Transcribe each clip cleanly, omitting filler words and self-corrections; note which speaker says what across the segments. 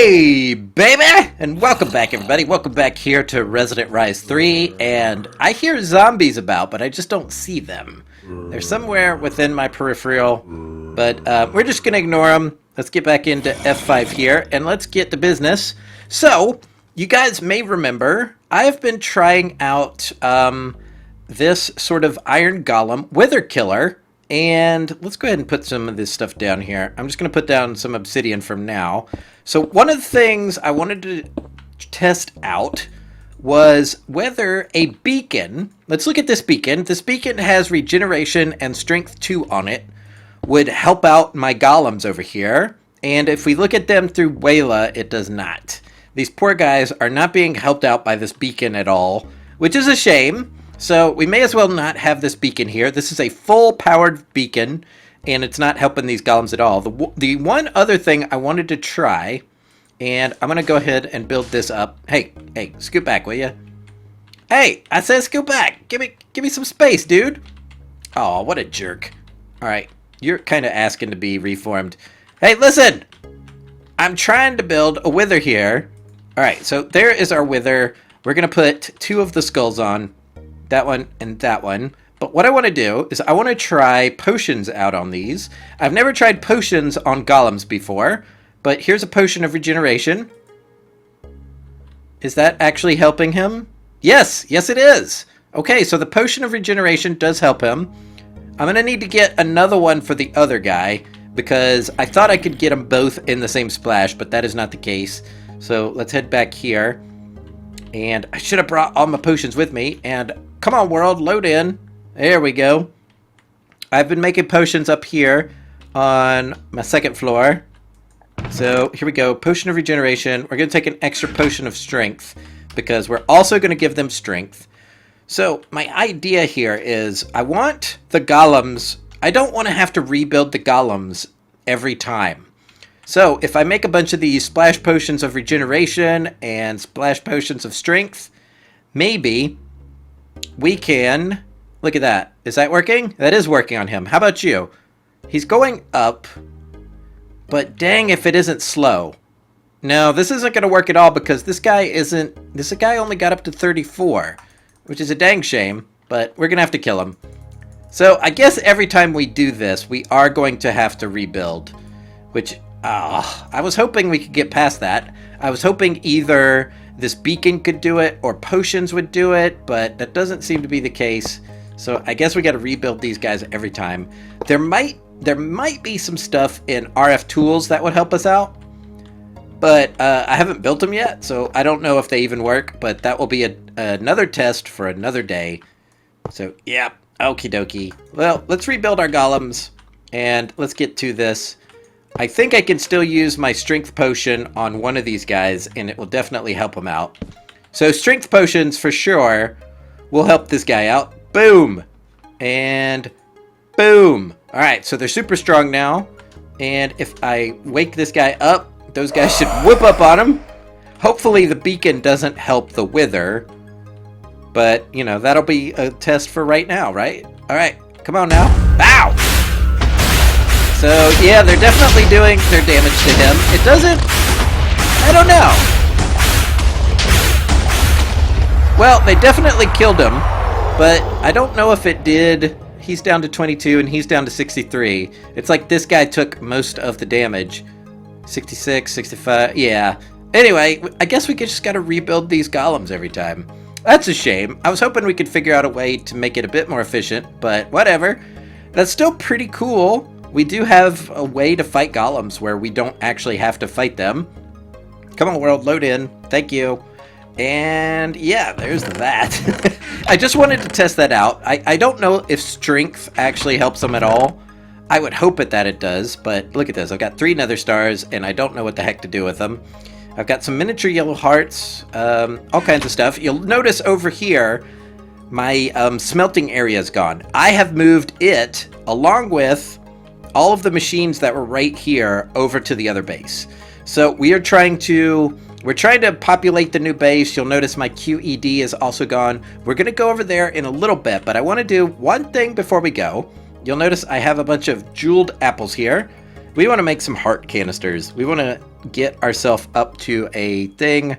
Speaker 1: Hey, baby! And welcome back, everybody. Welcome back here to Resident Rise 3. And I hear zombies about, but I just don't see them. They're somewhere within my peripheral, but we're just going to ignore them. Let's get back into F5 here, and let's get to business. So, you guys may remember, I've been trying out this sort of Iron Golem Wither Killer. And let's go ahead and put some of this stuff down here. I'm just going to put down some obsidian from now. So one of the things I wanted to test out was whether a beacon, let's look at this beacon. This beacon has regeneration and strength 2 on it, would help out my golems over here. And if we look at them through Wayla, it does not. These poor guys are not being helped out by this beacon at all, which is a shame. So we may as well not have this beacon here. This is a full-powered beacon, and it's not helping these golems at all. The one other thing I wanted to try, and I'm going to go ahead and build this up. Hey, scoot back, will you? Hey, I said scoot back. Give me some space, dude. Oh, what a jerk. All right, you're kind of asking to be reformed. Hey, listen. I'm trying to build a wither here. All right, so there is our wither. We're going to put 2 of the skulls on. That one and that one. But what I want to do is I want to try potions out on these. I've never tried potions on golems before, but here's a potion of regeneration. Is that actually helping him? Yes, it is. Okay, so the potion of regeneration does help him. I'm going to need to get another one for the other guy because I thought I could get them both in the same splash, but that is not the case. So let's head back here. And I should have brought all my potions with me. And come on, world, load in. There we go. I've been making potions up here on my 2nd floor. So here we go. Potion of regeneration. We're going to take an extra potion of strength because we're also going to give them strength. So my idea here is I want the golems. I don't want to have to rebuild the golems every time. So if I make a bunch of these splash potions of regeneration and splash potions of strength, maybe we can, look at that. Is that working? That is working on him. How about you? He's going up, but dang if it isn't slow. No, this isn't going to work at all because this guy only got up to 34, which is a dang shame, but we're going to have to kill him. So I guess every time we do this, we are going to have to rebuild, which I was hoping we could get past that. I was hoping either this beacon could do it or potions would do it, but that doesn't seem to be the case. So I guess we got to rebuild these guys every time. There might be some stuff in RF tools that would help us out, but I haven't built them yet, so I don't know if they even work, but that will be another test for another day. So yeah, okie dokie. Well, let's rebuild our golems and let's get to this. I think I can still use my strength potion on one of these guys, and it will definitely help him out. So strength potions for sure will help this guy out. Boom! And boom! Alright, so they're super strong now. And if I wake this guy up, those guys should whip up on him. Hopefully the beacon doesn't help the wither. But, you know, that'll be a test for right now, right? Alright, come on now. Ow! So, yeah, they're definitely doing their damage to him. It doesn't... I don't know. Well, they definitely killed him, but I don't know if it did... He's down to 22 and he's down to 63. It's like this guy took most of the damage. 66, 65, yeah. Anyway, I guess we just gotta rebuild these golems every time. That's a shame. I was hoping we could figure out a way to make it a bit more efficient, but whatever. That's still pretty cool. We do have a way to fight golems where we don't actually have to fight them. Come on, world, load in. Thank you. And yeah, there's that. I just wanted to test that out. I don't know if strength actually helps them at all. I would hope that it does, but look at this. I've got 3 nether stars, and I don't know what the heck to do with them. I've got some miniature yellow hearts, all kinds of stuff. You'll notice over here, my smelting area is gone. I have moved it along with all of the machines that were right here over to the other base. So we're trying to populate the new base. You'll notice my QED is also gone. We're going to go over there in a little bit, but I want to do one thing before we go. You'll notice I have a bunch of jeweled apples here. We want to make some heart canisters. We want to get ourselves up to a thing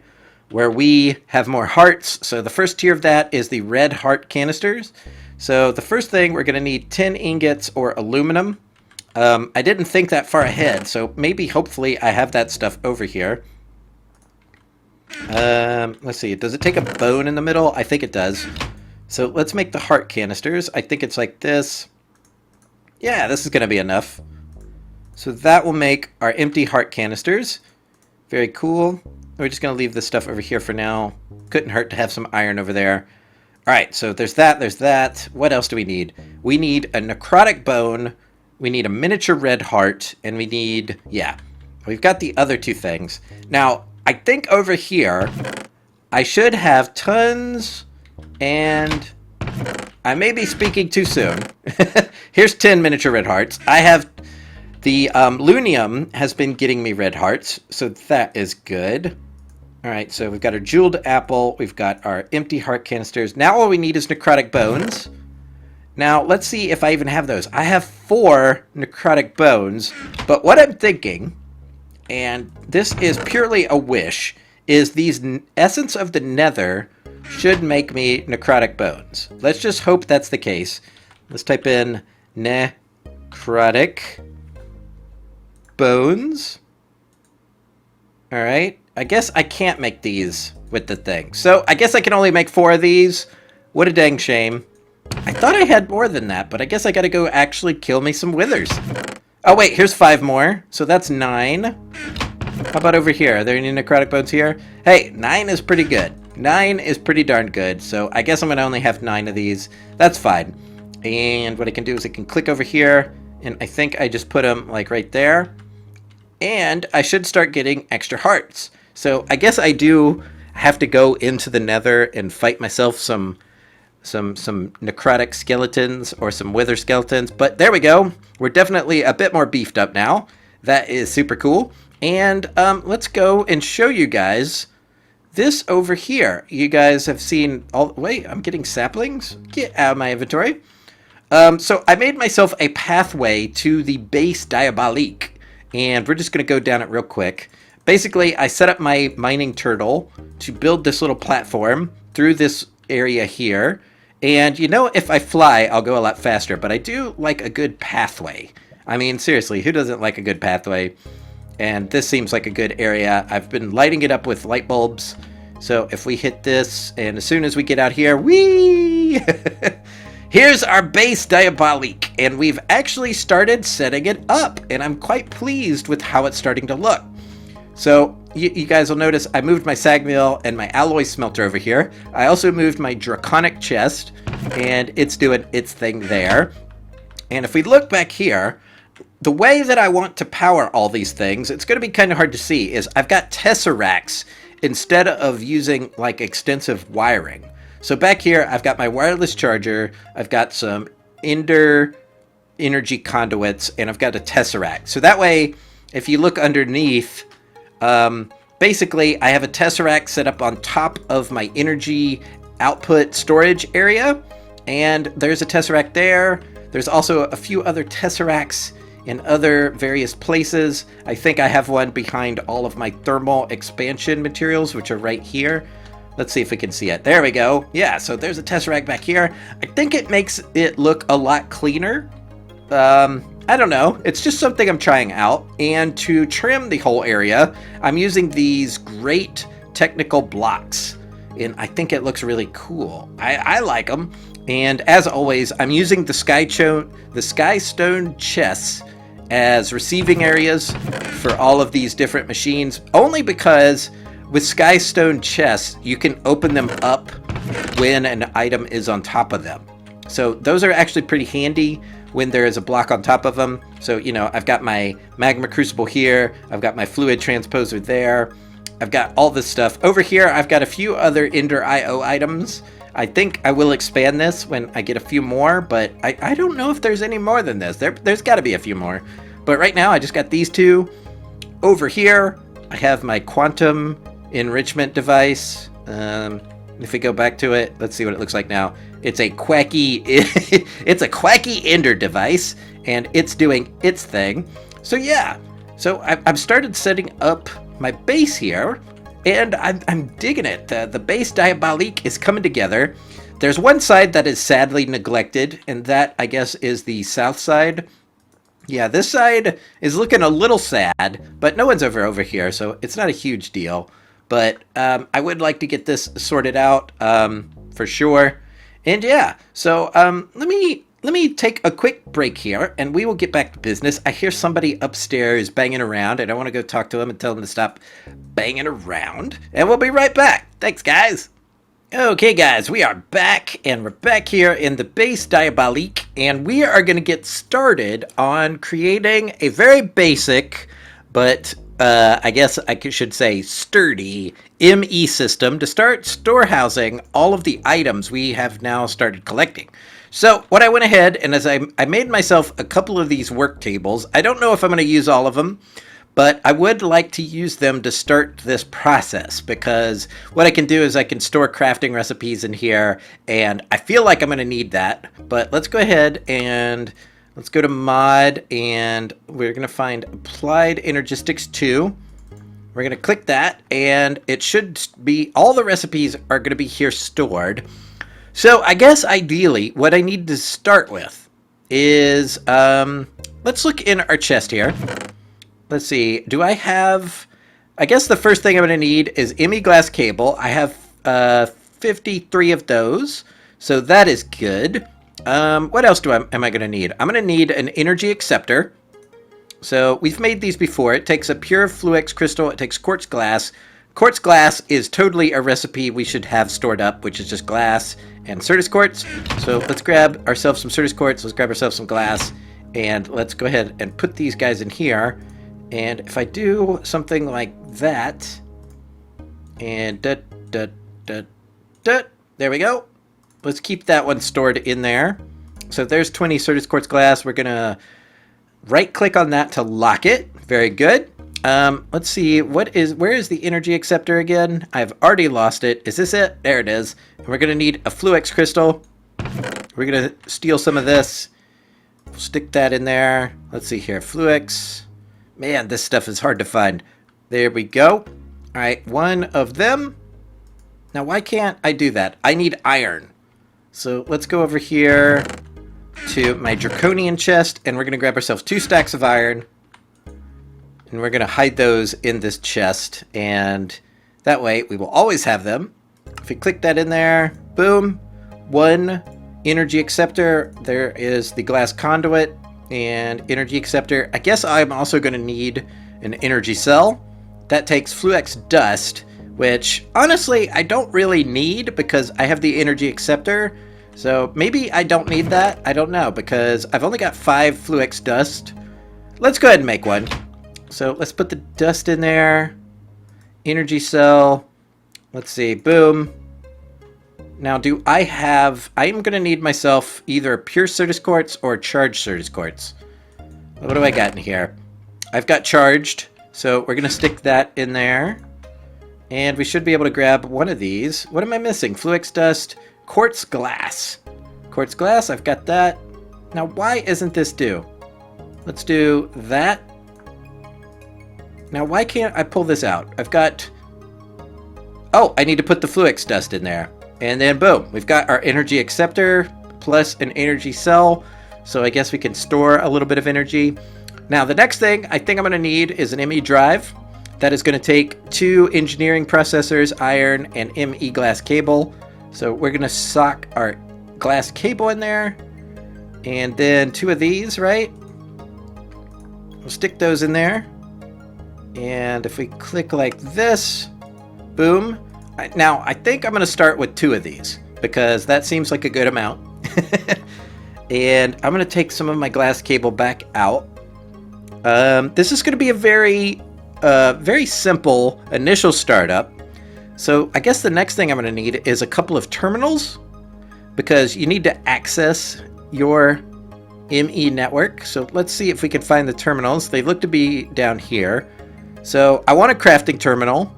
Speaker 1: where we have more hearts. So the first tier of that is the red heart canisters. So the first thing, we're going to need 10 ingots or aluminum. I didn't think that far ahead, so maybe, hopefully, I have that stuff over here. Let's see. Does it take a bone in the middle? I think it does. So let's make the heart canisters. I think it's like this. Yeah, this is going to be enough. So that will make our empty heart canisters. Very cool. We're just going to leave this stuff over here for now. Couldn't hurt to have some iron over there. All right, so there's that, there's that. What else do we need? We need a necrotic bone. We need a miniature red heart. And we need, yeah, we've got the other two things. Now, I think over here, I should have tons, and I may be speaking too soon. Here's 10 miniature red hearts. I have, the Lunium has been getting me red hearts, so that is good. All right, so we've got our jeweled apple. We've got our empty heart canisters. Now all we need is necrotic bones. Now, let's see if I even have those. I have 4 necrotic bones, but what I'm thinking, and this is purely a wish, is these Essence of the Nether should make me necrotic bones. Let's just hope that's the case. Let's type in necrotic bones. All right. I guess I can't make these with the thing. So I guess I can only make 4 of these. What a dang shame. I thought I had more than that, but I guess I gotta go actually kill me some withers. Oh wait, here's 5 more. So that's 9. How about over here? Are there any necrotic bones here? Hey, 9 is pretty good. 9 is pretty darn good. So I guess I'm gonna only have 9 of these. That's fine. And what I can do is I can click over here, and I think I just put them like right there. And I should start getting extra hearts. So I guess I do have to go into the nether and fight myself some necrotic skeletons or some wither skeletons. But there we go. We're definitely a bit more beefed up now. That is super cool. And let's go and show you guys this over here. You guys have seen all... Wait, I'm getting saplings? Get out of my inventory. So I made myself a pathway to the base diabolic. And we're just going to go down it real quick. Basically, I set up my mining turtle to build this little platform through this area here. And, you know, if I fly, I'll go a lot faster. But I do like a good pathway. I mean, seriously, who doesn't like a good pathway? And this seems like a good area. I've been lighting it up with light bulbs. So if we hit this, and as soon as we get out here, whee! Here's our base diabolic, and we've actually started setting it up, and I'm quite pleased with how it's starting to look. So you guys will notice I moved my sag mill and my alloy smelter over here. I also moved my draconic chest, and it's doing its thing there. And if we look back here, the way that I want to power all these things, it's going to be kind of hard to see, is I've got tesseracts instead of using like extensive wiring. So back here, I've got my wireless charger, I've got some ender energy conduits, and I've got a tesseract. So that way, if you look underneath, basically I have a tesseract set up on top of my energy output storage area, and there's a tesseract there. There's also a few other tesseracts in other various places. I think I have one behind all of my thermal expansion materials, which are right here. Let's see if we can see it. There we go. Yeah, so there's a tesseract back here. I think it makes it look a lot cleaner. I don't know. It's just something I'm trying out. And to trim the whole area, I'm using these great technical blocks. And I think it looks really cool. I like them. And as always, I'm using the Skystone chests as receiving areas for all of these different machines, only because with Skystone chests, you can open them up when an item is on top of them. So those are actually pretty handy when there is a block on top of them. So, you know, I've got my magma crucible here. I've got my fluid transposer there. I've got all this stuff. Over here, I've got a few other Ender IO items. I think I will expand this when I get a few more, but I don't know if there's any more than this. There's got to be a few more. But right now, I just got these two. Over here, I have my quantum enrichment device. If we go back to it, let's see what it looks like now. It's a quacky it's a quacky ender device, and it's doing its thing. So yeah, So I've started setting up my base here, and I'm digging it. The base diabolic is coming together. There's one side that is sadly neglected, and that, I guess, is the south side. Yeah, this side is looking a little sad, but no one's over here, so it's not a huge deal. But I would like to get this sorted out for sure. And yeah, so let me take a quick break here, and we will get back to business. I hear somebody upstairs banging around, and I want to go talk to them and tell them to stop banging around. And we'll be right back. Thanks, guys. Okay, guys, we are back, and we're back here in the base diabolic, and we are going to get started on creating a very basic, but I guess I should say sturdy ME system to start storehousing all of the items we have now started collecting. So what I went ahead and as I made myself a couple of these work tables. I don't know if I'm going to use all of them, but I would like to use them to start this process, because what I can do is I can store crafting recipes in here, and I feel like I'm going to need that. But let's go ahead and let's go to mod, and we're going to find applied energistics 2. We're going to click that, and it should be, all the recipes are going to be here stored. So I guess ideally what I need to start with is, let's look in our chest here. Let's see, do I have, I guess the first thing I'm going to need is ME glass cable. I have 53 of those, so that is good. What else am I going to need? I'm going to need an energy acceptor. So we've made these before. It takes a pure fluix crystal, it takes quartz glass. Quartz glass is totally a recipe we should have stored up, which is just glass and Certus quartz. So let's grab ourselves some Certus quartz, let's grab ourselves some glass, and let's go ahead and put these guys in here. And if I do something like that, and there we go. Let's keep that one stored in there. So there's 20 Certus quartz glass. We're gonna right click on that to lock it. Very good. Let's see, where is the energy acceptor again? I've already lost it. Is this it? There it is. And we're gonna need a fluix crystal. We're gonna steal some of this. We'll stick that in there. Let's see here, fluix. Man, this stuff is hard to find. There we go. All right, one of them. Now, why can't I do that? I need iron. So let's go over here to my draconian chest, and we're going to grab ourselves 2 stacks of iron. And we're going to hide those in this chest, and that way we will always have them. If we click that in there, boom, 1 energy acceptor. There is the glass conduit and energy acceptor. I guess I'm also going to need an energy cell. That takes fluix dust, which honestly I don't really need because I have the energy acceptor. So maybe I don't need that. I don't know, because I've only got 5 fluix dust. Let's go ahead and make one. So let's put the dust in there. Energy cell. Let's see. Boom. Now, I'm going to need myself either pure Certus quartz or charged Certus quartz. What do I got in here? I've got charged, so we're going to stick that in there. And we should be able to grab one of these. What am I missing? Fluix dust, quartz glass. Quartz glass, I've got that. Now, why isn't this due? Let's do that. Now, why can't I pull this out? I've got... Oh, I need to put the fluix dust in there. And then boom, we've got our energy acceptor plus an energy cell. So I guess we can store a little bit of energy. Now the next thing I think I'm going to need is an ME drive. That is going to take 2 engineering processors, iron, and ME glass cable. So we're going to sock our glass cable in there. And then 2 of these, right? We'll stick those in there. And if we click like this, boom. Now, I think I'm going to start with 2 of these, because that seems like a good amount. And I'm going to take some of my glass cable back out. This is going to be a very simple initial startup. So I guess the next thing I'm going to need is a couple of terminals, because you need to access your ME network. So let's see if we can find the terminals. They look to be down here. So I want a crafting terminal.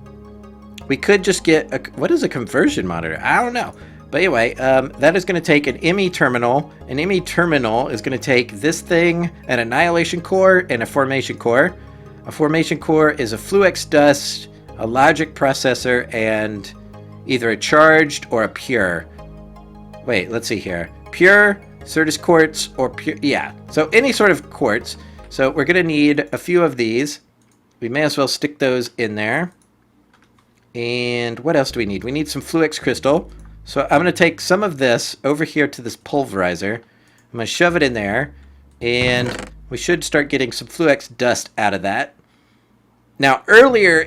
Speaker 1: We could just get what is a conversion monitor? I don't know. But anyway, that is going to take an ME terminal. An ME terminal is going to take this thing, an annihilation core, and a formation core. A formation core is a fluix dust, a logic processor, and either a charged or a pure. Wait, let's see here. Pure, Certus quartz, or pure... Yeah, so any sort of quartz. So we're going to need a few of these. We may as well stick those in there. And what else do we need? We need some fluix crystal. So I'm going to take some of this over here to this pulverizer. I'm going to shove it in there. And we should start getting some fluix dust out of that. Now, earlier,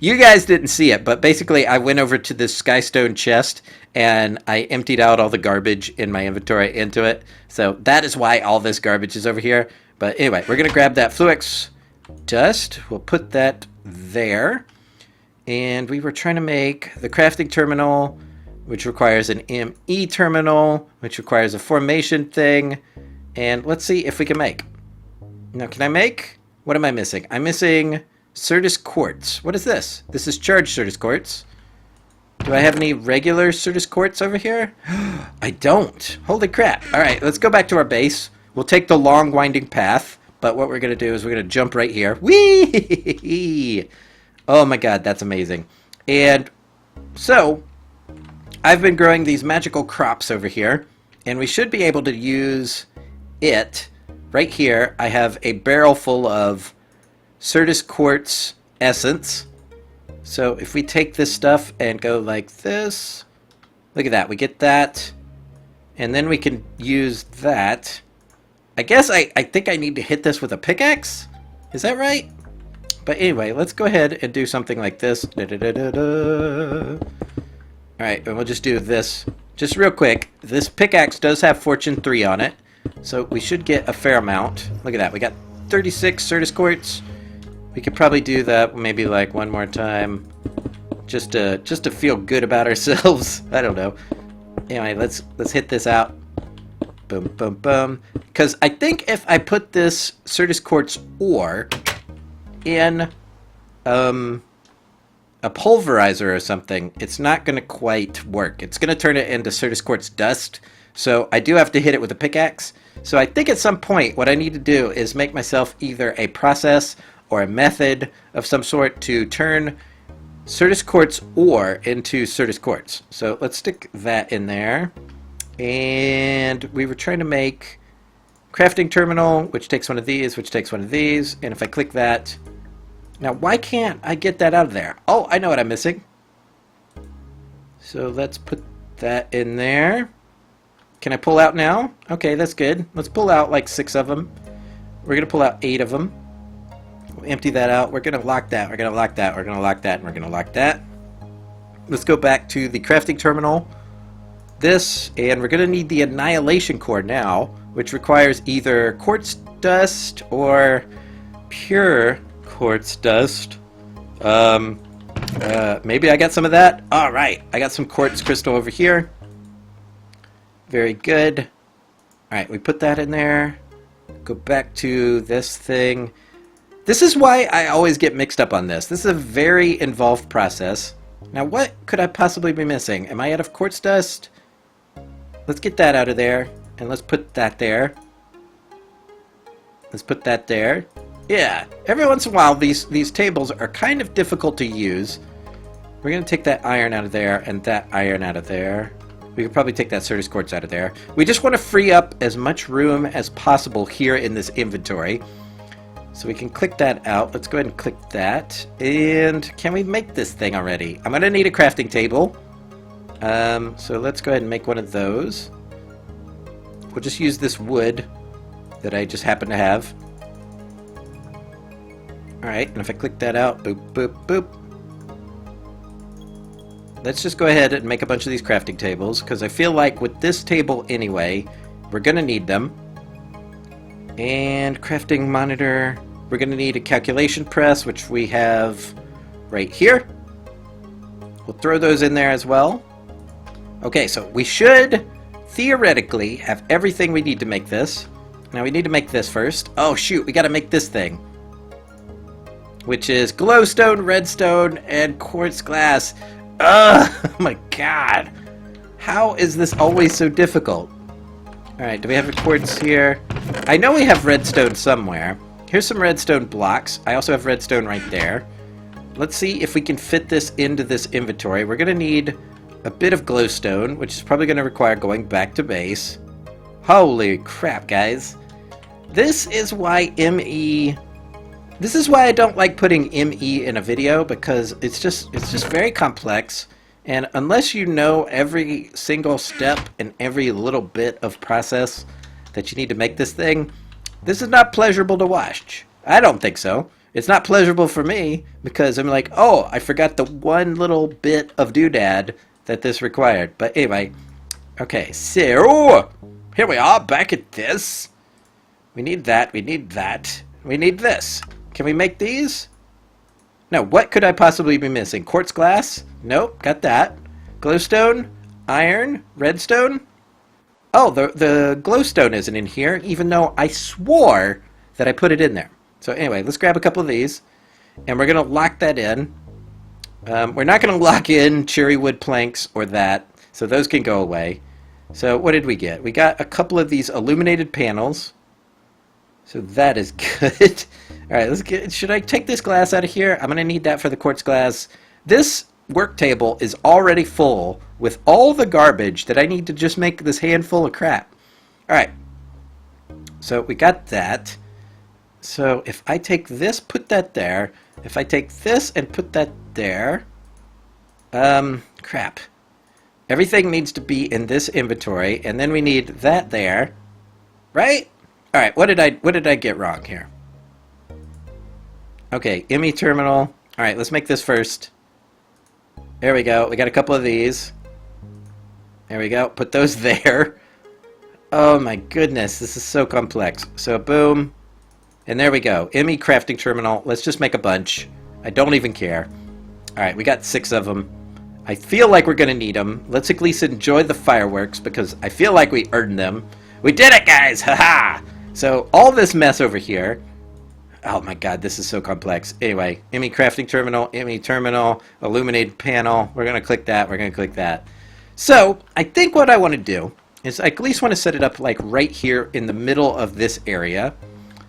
Speaker 1: you guys didn't see it, but basically I went over to this skystone chest and I emptied out all the garbage in my inventory into it. So that is why all this garbage is over here. But anyway, we're going to grab that fluix dust. We'll put that there. And we were trying to make the crafting terminal, which requires an ME terminal, which requires a formation thing. And let's see if we can make. Now, can I make? What am I missing? I'm missing Certus quartz. What is this? This is charged Certus quartz. Do I have any regular Certus quartz over here? I don't. Holy crap. All right, let's go back to our base. We'll take the long winding path, but what we're going to do is we're going to jump right here. Whee! Oh my god, that's amazing. And so, I've been growing these magical crops over here, and we should be able to use it. Right here, I have a barrel full of Certus quartz essence. So if we take this stuff and go like this, look at that, we get that, and then we can use that. I guess I think I need to hit this with a pickaxe? Is that right? But anyway, let's go ahead and do something like this. Alright, and we'll just do this just real quick. This pickaxe does have Fortune 3 on it, so we should get a fair amount. Look at that, we got 36 Certus quartz. We could probably do that maybe like one more time, just to feel good about ourselves. I don't know. Anyway, let's hit this out. Boom, boom, boom. Because I think if I put this Certus quartz ore in a pulverizer or something, it's not going to quite work. It's going to turn it into Certus quartz dust. So I do have to hit it with a pickaxe. So I think at some point what I need to do is make myself either a process or a method of some sort to turn Certus quartz ore into Certus quartz. So let's stick that in there. And we were trying to make crafting terminal, which takes one of these, which takes one of these. And if I click that, now why can't I get that out of there? Oh, I know what I'm missing. So let's put that in there. Can I pull out now? Okay, that's good. Let's pull out like 6 of them. We're going to pull out 8 of them. We'll empty that out. We're going to lock that. We're going to lock that. We're going to lock that. And we're going to lock that. Let's go back to the crafting terminal. This, and we're going to need the annihilation core now, which requires either quartz dust or pure quartz dust. Maybe I got some of that. All right, I got some quartz crystal over here. Very good. All right, we put that in there. Go back to this thing. This is why I always get mixed up on this. This is a very involved process. Now, what could I possibly be missing? Am I out of quartz dust? Let's get that out of there, and let's put that there. Let's put that there. Yeah, every once in a while, these tables are kind of difficult to use. We're going to take that iron out of there, and that iron out of there. We could probably take that Certus quartz out of there. We just want to free up as much room as possible here in this inventory. So we can click that out. Let's go ahead and click that. And can we make this thing already? I'm going to need a crafting table. So let's go ahead and make one of those. We'll just use this wood that I just happen to have. Alright, and if I click that out, boop, boop, boop. Let's just go ahead and make a bunch of these crafting tables, because I feel like with this table anyway, we're going to need them. And crafting monitor, we're going to need a calculation press, which we have right here. We'll throw those in there as well. Okay, so we should theoretically have everything we need to make this. Now we need to make this first. Oh shoot, we got to make this thing, which is glowstone, redstone, and quartz glass. Ugh, oh my god. How is this always so difficult? Alright, do we have a quartz here? I know we have redstone somewhere. Here's some redstone blocks. I also have redstone right there. Let's see if we can fit this into this inventory. We're going to need a bit of glowstone, which is probably going to require going back to base. Holy crap, guys. This is why This is why I don't like putting ME in a video, because it's just very complex. And unless you know every single step and every little bit of process that you need to make this thing, this is not pleasurable to watch. I don't think so. It's not pleasurable for me, because I'm like, oh, I forgot the one little bit of doodad that this required. But anyway, okay, so here we are back at this. We need that, we need that, we need this. Can we make these? No, what could I possibly be missing? Quartz glass? Nope, got that. Glowstone? Iron? Redstone? Oh, the glowstone isn't in here, even though I swore that I put it in there. So anyway, let's grab a couple of these, and we're going to lock that in. We're not going to lock in cherry wood planks or that, so those can go away. So what did we get? We got a couple of these illuminated panels. So that is good. All right, let's get. Should I take this glass out of here? I'm going to need that for the quartz glass. This work table is already full with all the garbage that I need to just make this handful of crap. All right. So we got that. So if I take this, put that there. If I take this and put that there, crap. Everything needs to be in this inventory, and then we need that there, right? All right, what did I get wrong here? Okay, ME terminal. All right, let's make this first. There we go. We got a couple of these. There we go. Put those there. Oh my goodness, this is so complex. So boom, and there we go. ME crafting terminal. Let's just make a bunch. I don't even care. All right, we got 6 of them. I feel like we're gonna need them. Let's at least enjoy the fireworks because I feel like we earned them. We did it, guys! Haha! So all this mess over here. Oh my god, this is so complex. Anyway, ME crafting terminal, ME terminal, illuminated panel. We're going to click that, we're going to click that. So I think what I want to do is I at least want to set it up like right here in the middle of this area.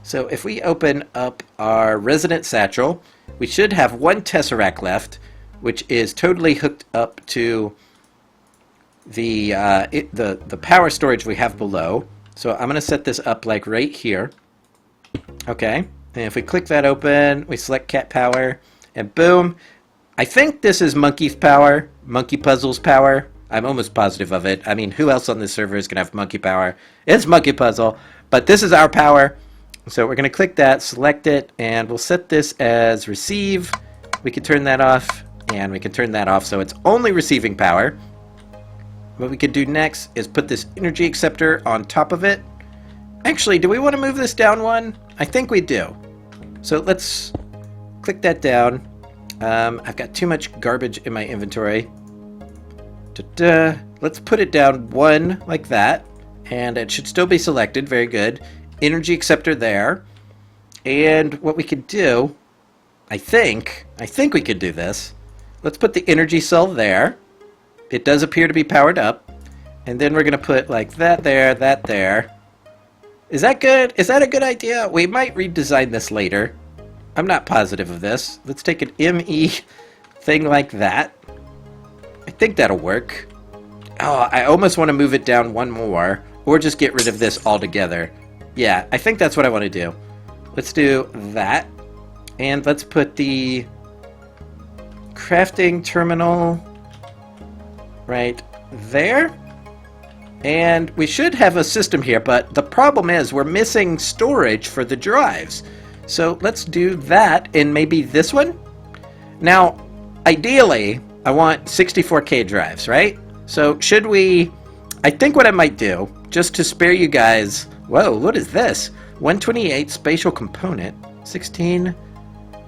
Speaker 1: So if we open up our Resonant satchel, we should have one Tesseract left, which is totally hooked up to the power storage we have below. So I'm going to set this up like right here. Okay. And if we click that open, we select cat power, and boom. I think this is Monkey's power, Monkey Puzzle's power. I'm almost positive of it. I mean, who else on this server is going to have Monkey power? It's Monkey Puzzle, but this is our power. So we're going to click that, select it, and we'll set this as receive. We can turn that off, and we can turn that off, so it's only receiving power. What we could do next is put this energy acceptor on top of it. Actually, do we want to move this down one? I think we do. So let's click that down. I've got too much garbage in my inventory. Let's put it down one like that. And it should still be selected. Very good. Energy acceptor there. And what we could do, I think we could do this. Let's put the energy cell there. It does appear to be powered up. And then we're going to put like that there, that there. Is that good? Is that a good idea? We might redesign this later. I'm not positive of this. Let's take an ME thing like that. I think that'll work. Oh, I almost want to move it down one more. Or just get rid of this altogether. Yeah, I think that's what I want to do. Let's do that. And let's put the crafting terminal right there. And we should have a system here, but the problem is we're missing storage for the drives. So let's do that in maybe this one. Now, ideally, I want 64K drives, right? So should we... I think what I might do, just to spare you guys... Whoa, what is this? 128 spatial component. 16...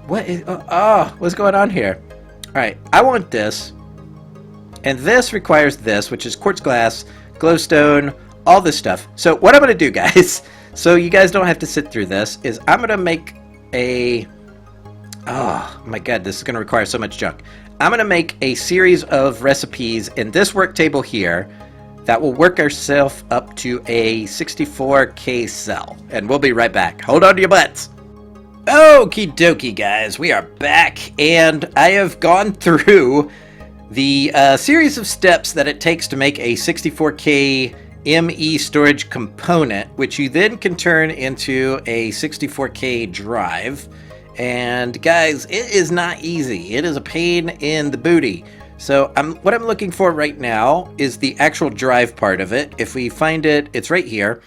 Speaker 1: What is... Oh, what's going on here? Alright, I want this. And this requires this, which is quartz glass, glowstone, all this stuff. So what I'm going to do, guys, so you guys don't have to sit through this, is I'm going to make a... Oh, my God, this is going to require so much junk. I'm going to make a series of recipes in this work table here that will work ourselves up to a 64K cell. And we'll be right back. Hold on to your butts. Okie dokie, guys, we are back, and I have gone through the series of steps that it takes to make a 64K ME storage component, which you then can turn into a 64K drive. And guys, it is not easy. It is a pain in the booty. So what I'm looking for right now is the actual drive part of it. If we find it, it's right here.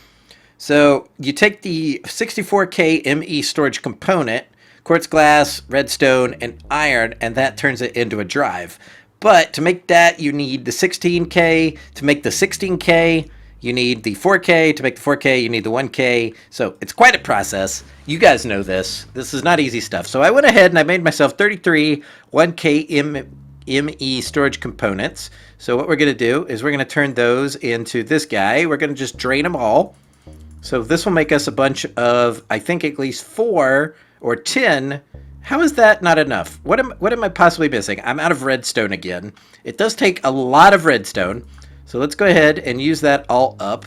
Speaker 1: So you take the 64K ME storage component, quartz glass, redstone, and iron, and that turns it into a drive. But to make that, you need the 16K. To make the 16K, you need the 4K. To make the 4K, you need the 1K. So it's quite a process. You guys know this. This is not easy stuff. So I went ahead and I made myself 33 1K ME storage components. So what we're going to do is we're going to turn those into this guy. We're going to just drain them all. So this will make us a bunch of, I think, at least 4 or 10. How is that not enough? What am I possibly missing? I'm out of redstone again. It does take a lot of redstone. So let's go ahead and use that all up.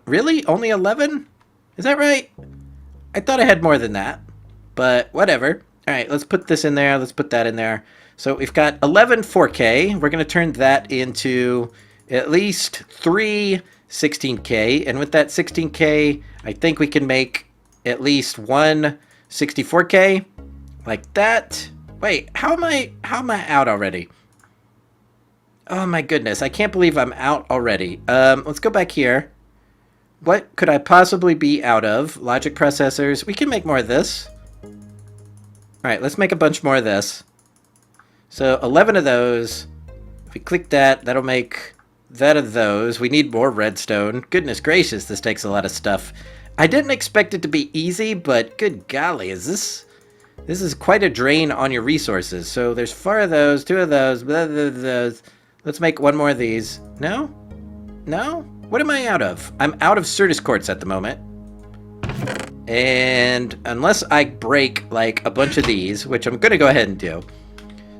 Speaker 1: Really? Only 11? Is that right? I thought I had more than that. But whatever. All right, let's put this in there. Let's put that in there. So we've got 11 4K. We're going to turn that into at least 3 16K, and with that 16K, I think we can make at least one 64K, like that. Wait, how am I out already? Oh my goodness, I can't believe I'm out already. Let's go back here. What could I possibly be out of? Logic processors. We can make more of this. All right, let's make a bunch more of this. So 11 of those. If we click that, that'll make that of those. We need more redstone. Goodness gracious, this takes a lot of stuff. I didn't expect it to be easy, but good golly, this is quite a drain on your resources. So there's 4 of those, 2 of those, blah, blah, blah, blah. Let's make one more of these. No? No? What am I out of? I'm out of Certus quartz at the moment. And unless I break like a bunch of these, which I'm going to go ahead and do.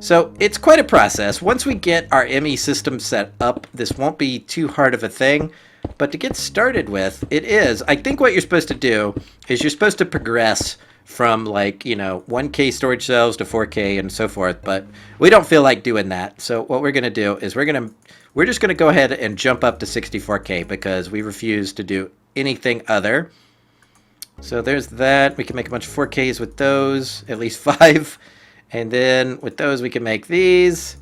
Speaker 1: So it's quite a process. Once we get our ME system set up, this won't be too hard of a thing. But to get started with, it is. I think what you're supposed to do is you're supposed to progress from 1K storage cells to 4K and so forth. But we don't feel like doing that. So what we're going to do is we're just going to go ahead and jump up to 64K because we refuse to do anything other. So there's that. We can make a bunch of 4Ks with those, at least 5. And then with those, we can make these.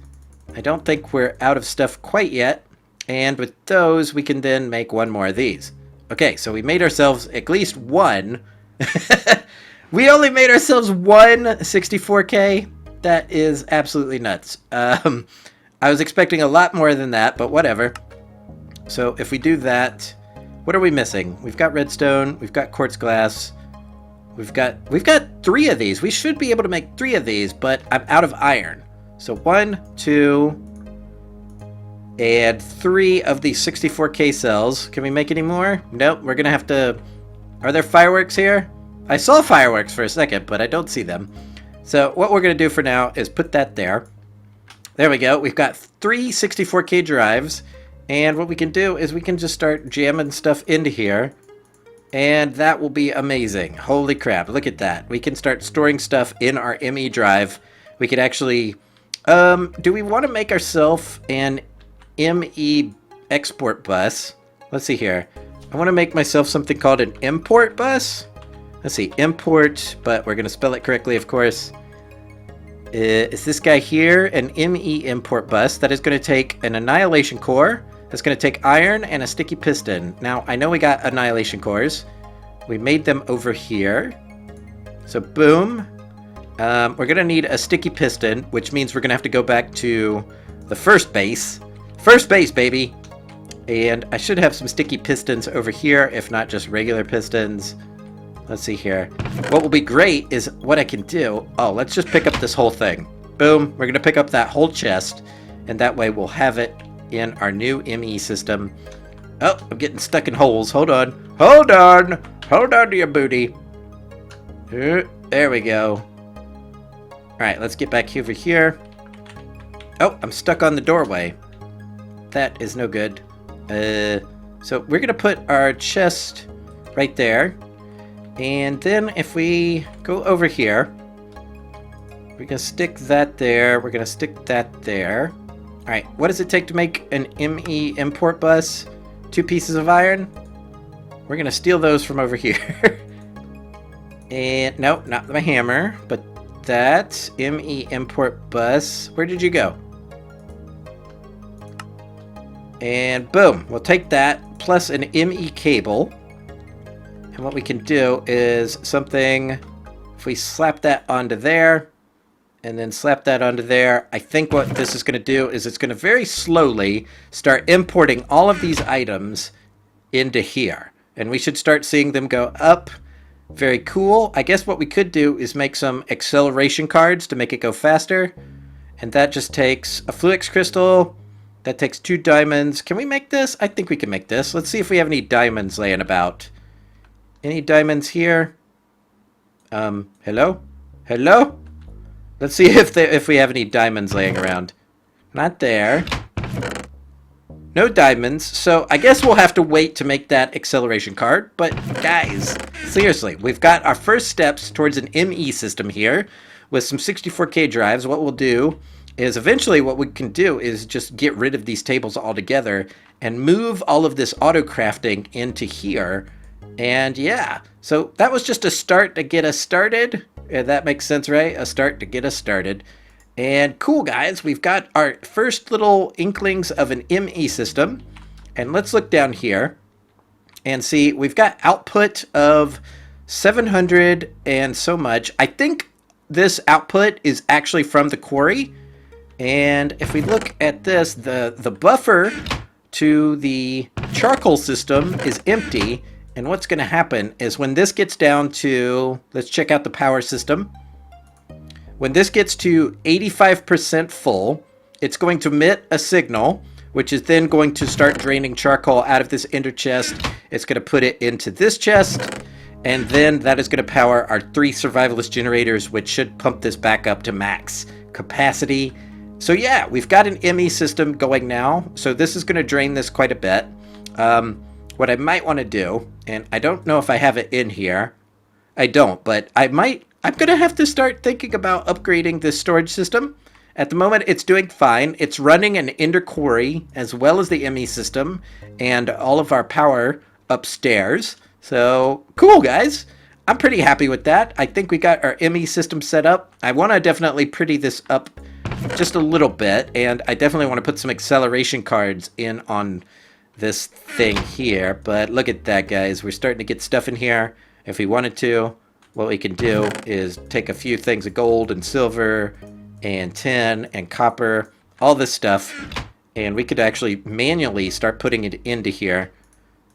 Speaker 1: I don't think we're out of stuff quite yet. And with those, we can then make one more of these. Okay, so we made ourselves at least one. We only made ourselves one 64K. That is absolutely nuts. I was expecting a lot more than that, but whatever. So if we do that, what are we missing? We've got redstone. We've got quartz glass. We've got 3 of these. We should be able to make 3 of these, but I'm out of iron. So 1, 2, and 3 of these 64K cells. Can we make any more? Nope. We're gonna have to. Are there fireworks here? I saw fireworks for a second, but I don't see them. So what we're gonna do for now is put that there. There we go. We've got 3 64K drives, and what we can do is we can just start jamming stuff into here. And that will be amazing. Holy crap, look at that. We can start storing stuff in our ME drive. We could actually... do we want to make ourselves an ME export bus? Let's see here. I want to make myself something called an import bus. Let's see, import, but we're going to spell it correctly, of course. Is this guy here an ME import bus that is going to take an annihilation core? That's going to take iron and a sticky piston. Now, I know we got annihilation cores. We made them over here. So, boom. We're going to need a sticky piston, which means we're going to have to go back to the first base. First base, baby! And I should have some sticky pistons over here, if not just regular pistons. Let's see here. What will be great is what I can do. Oh, let's just pick up this whole thing. Boom. We're going to pick up that whole chest. And that way we'll have it in our new ME system. Oh, I'm getting stuck in holes. Hold on. Hold on. Hold on to your booty. There we go. Alright, let's get back over here. Oh, I'm stuck on the doorway. That is no good. So we're going to put our chest right there. And then if we go over here, we're going to stick that there. We're going to stick that there. All right, what does it take to make an ME import bus? 2 pieces of iron. We're going to steal those from over here. And no, not my hammer, but that ME import bus. Where did you go? And boom, we'll take that plus an ME cable. And what we can do is something, if we slap that onto there, and then slap that onto there, I think what this is going to do is it's going to very slowly start importing all of these items into here. And we should start seeing them go up. Very cool. I guess what we could do is make some acceleration cards to make it go faster. And that just takes a Fluix crystal. That takes 2 diamonds. Can we make this? I think we can make this. Let's see if we have any diamonds laying about. Any diamonds here? Hello? Hello? Let's see if we have any diamonds laying around. Not there. No diamonds. So I guess we'll have to wait to make that acceleration card. But guys, seriously, we've got our first steps towards an ME system here with some 64K drives. What we'll do is eventually what we can do is just get rid of these tables altogether and move all of this auto crafting into here. And yeah, so that was just a start to get us started. Yeah, that makes sense, right? A start to get us started. And cool, guys, we've got our first little inklings of an ME system. And let's look down here and see, we've got output of 700 and so much. I think this output is actually from the quarry. And if we look at this, the buffer to the charcoal system is empty. And what's going to happen is when this gets down to, let's check out the power system. When this gets to 85% full, it's going to emit a signal, which is then going to start draining charcoal out of this ender chest. It's going to put it into this chest, and then that is going to power our 3 survivalist generators, which should pump this back up to max capacity. So yeah, we've got an ME system going now. So this is going to drain this quite a bit. What I might want to do, and I don't know if I have it in here. I don't, but I'm going to have to start thinking about upgrading this storage system. At the moment, it's doing fine. It's running an ender quarry as well as the ME system and all of our power upstairs. So cool, guys. I'm pretty happy with that. I think we got our ME system set up. I want to definitely pretty this up just a little bit, and I definitely want to put some acceleration cards in on this thing here. But look at that, guys. We're starting to get stuff in here. If we wanted to, what we can do is take a few things of gold and silver and tin and copper, all this stuff, and we could actually manually start putting it into here.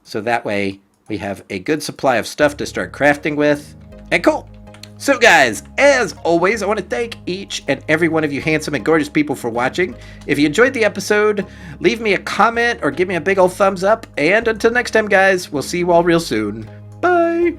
Speaker 1: So that way we have a good supply of stuff to start crafting with. And cool. So guys, as always, I want to thank each and every one of you handsome and gorgeous people for watching. If you enjoyed the episode, leave me a comment or give me a big old thumbs up. And until next time, guys, we'll see you all real soon. Bye!